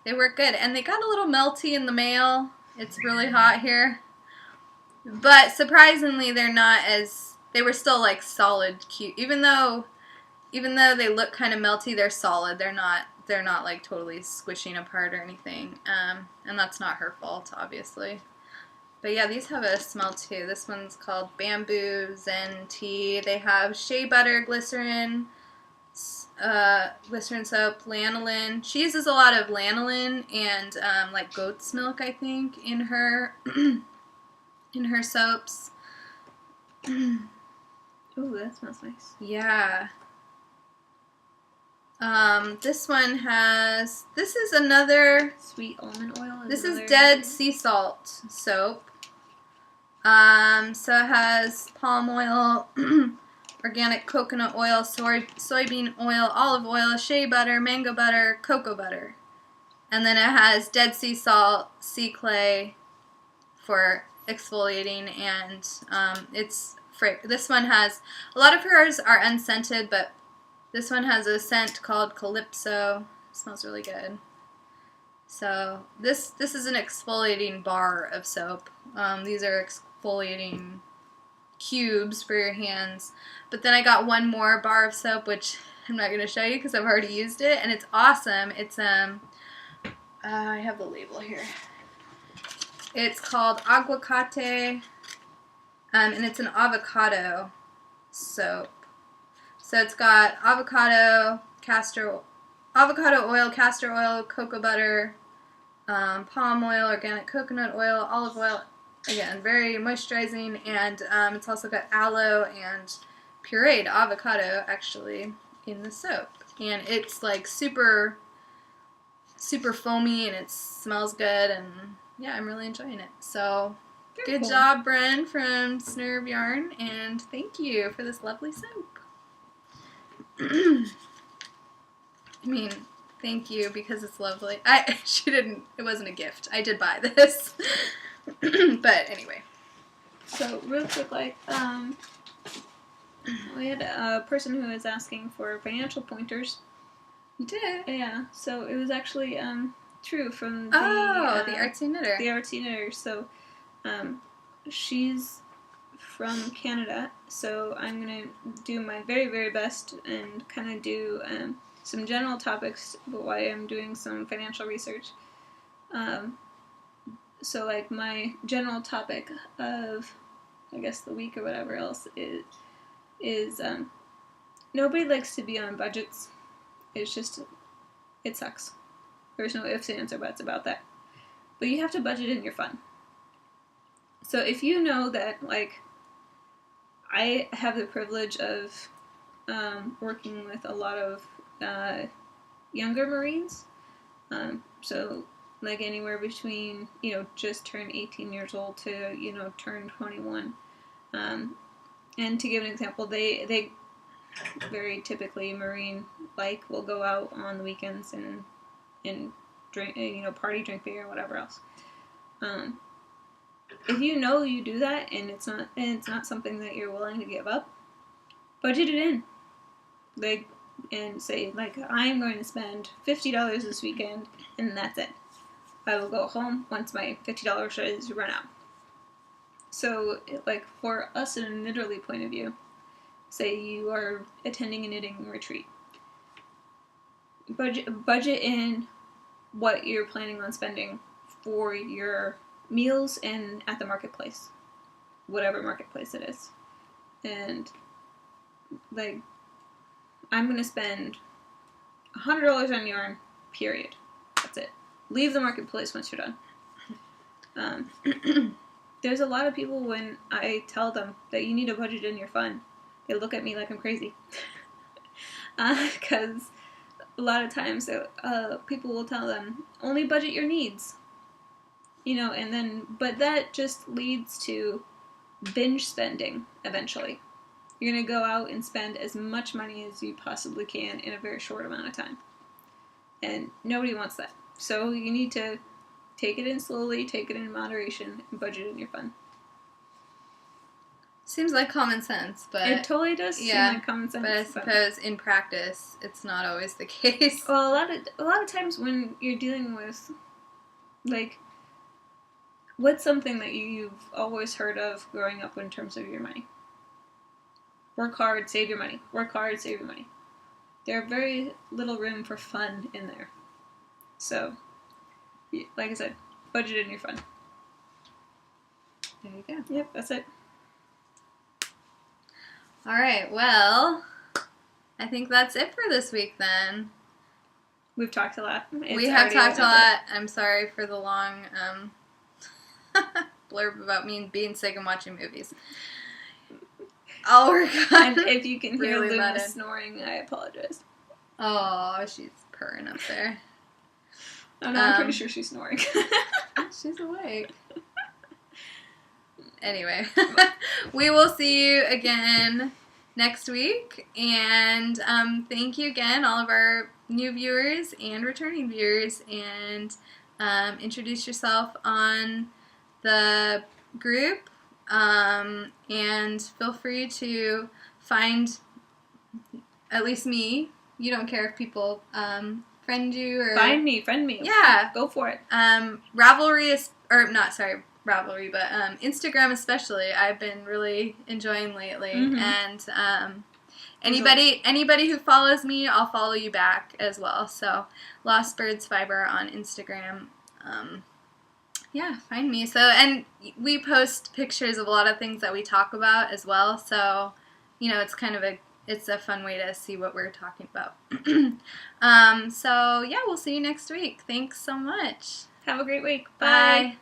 good, and they got a little melty in the mail. It's really hot here, but surprisingly, they were still like solid cute. Even though they look kind of melty, they're solid. They're not like totally squishing apart or anything. And that's not her fault, obviously. But yeah, these have a smell too. This one's called Bamboo Zen Tea. They have shea butter, glycerin soap, lanolin. She uses a lot of lanolin and like goat's milk, I think, in her soaps. Ooh, that smells nice. Yeah. This is another sweet almond oil. This is Dead Sea Salt soap. So it has palm oil, organic coconut oil, soybean oil, olive oil, shea butter, mango butter, cocoa butter. And then it has Dead Sea Salt, sea clay for exfoliating, and this one has, a lot of hers are unscented, but this one has a scent called Calypso. It smells really good. So this is an exfoliating bar of soap. These are exfoliating cubes for your hands. But then I got one more bar of soap, which I'm not going to show you because I've already used it, and it's awesome. It's I have the label here. It's called Aguacate, and it's an avocado soap. So it's got avocado oil, castor oil, cocoa butter, palm oil, organic coconut oil, olive oil. Again, very moisturizing, and it's also got aloe and pureed avocado actually in the soap. And it's like super, super foamy, and it smells good, and yeah, I'm really enjoying it. So good job, Bren from Snurb Yarn, and thank you for this lovely soap. I mean, Thank you, because it's lovely. It wasn't a gift. I did buy this. But anyway. So, real quick, we had a person who was asking for financial pointers. You did? Yeah, so it was actually, True from the Artsy Knitter. The Artsy Knitter. So, she's from Canada, so I'm going to do my very, very best and kind of do some general topics while I'm doing some financial research. So, like, my general topic of, I guess, the week or whatever else is nobody likes to be on budgets. It's just, it sucks. There's no ifs, ands, or buts about that. But you have to budget in your fun. So if you know that, like, I have the privilege of working with a lot of younger Marines, so like anywhere between, just turned 18 years old to, turned 21. And to give an example, they very typically Marine will go out on the weekends and drink, party, drink beer, whatever else. If you know you do that and it's not something that you're willing to give up, budget it in. And say, I am going to spend $50 this weekend, and that's it. I will go home once my $50 is run out. So, for us in a knitterly point of view, say you are attending a knitting retreat. Budget in what you're planning on spending for your meals and at the marketplace. Whatever marketplace it is. And, I'm going to spend $100 on yarn, period. That's it. Leave the marketplace once you're done. There's a lot of people, when I tell them that you need a budget in your fun, they look at me like I'm crazy. Because a lot of times people will tell them, only budget your needs. But that just leads to binge spending eventually. You're going to go out and spend as much money as you possibly can in a very short amount of time. And nobody wants that. So you need to take it in slowly, take it in moderation, and budget in your fun. Seems like common sense, but... It totally does seem like common sense. But I suppose in practice, it's not always the case. Well, a lot of times when you're dealing with, what's something that you've always heard of growing up in terms of your money? Work hard, save your money. Work hard, save your money. There's very little room for fun in there. So, like I said, budget in your fun. There you go. Yep, that's it. All right, well, I think that's it for this week then. We've talked a lot. We have talked a lot. I'm sorry for the long blurb about me being sick and watching movies. I'll work on. And if you can hear really Luna snoring, I apologize. Oh, she's purring up there. Oh no, I'm pretty sure she's snoring. She's awake. Anyway, we will see you again next week. And thank you again, all of our new viewers and returning viewers. And introduce yourself on the group. And feel free to find at least me. You don't care if people friend you or friend me. Yeah, go for it. Ravelry is, or not sorry, Ravelry, but Instagram especially. I've been really enjoying lately, and anybody who follows me, I'll follow you back as well. So Lost Birds Fiber on Instagram. Yeah, find me. So, and we post pictures of a lot of things that we talk about as well. So, it's a fun way to see what we're talking about. So yeah, we'll see you next week. Thanks so much. Have a great week. Bye.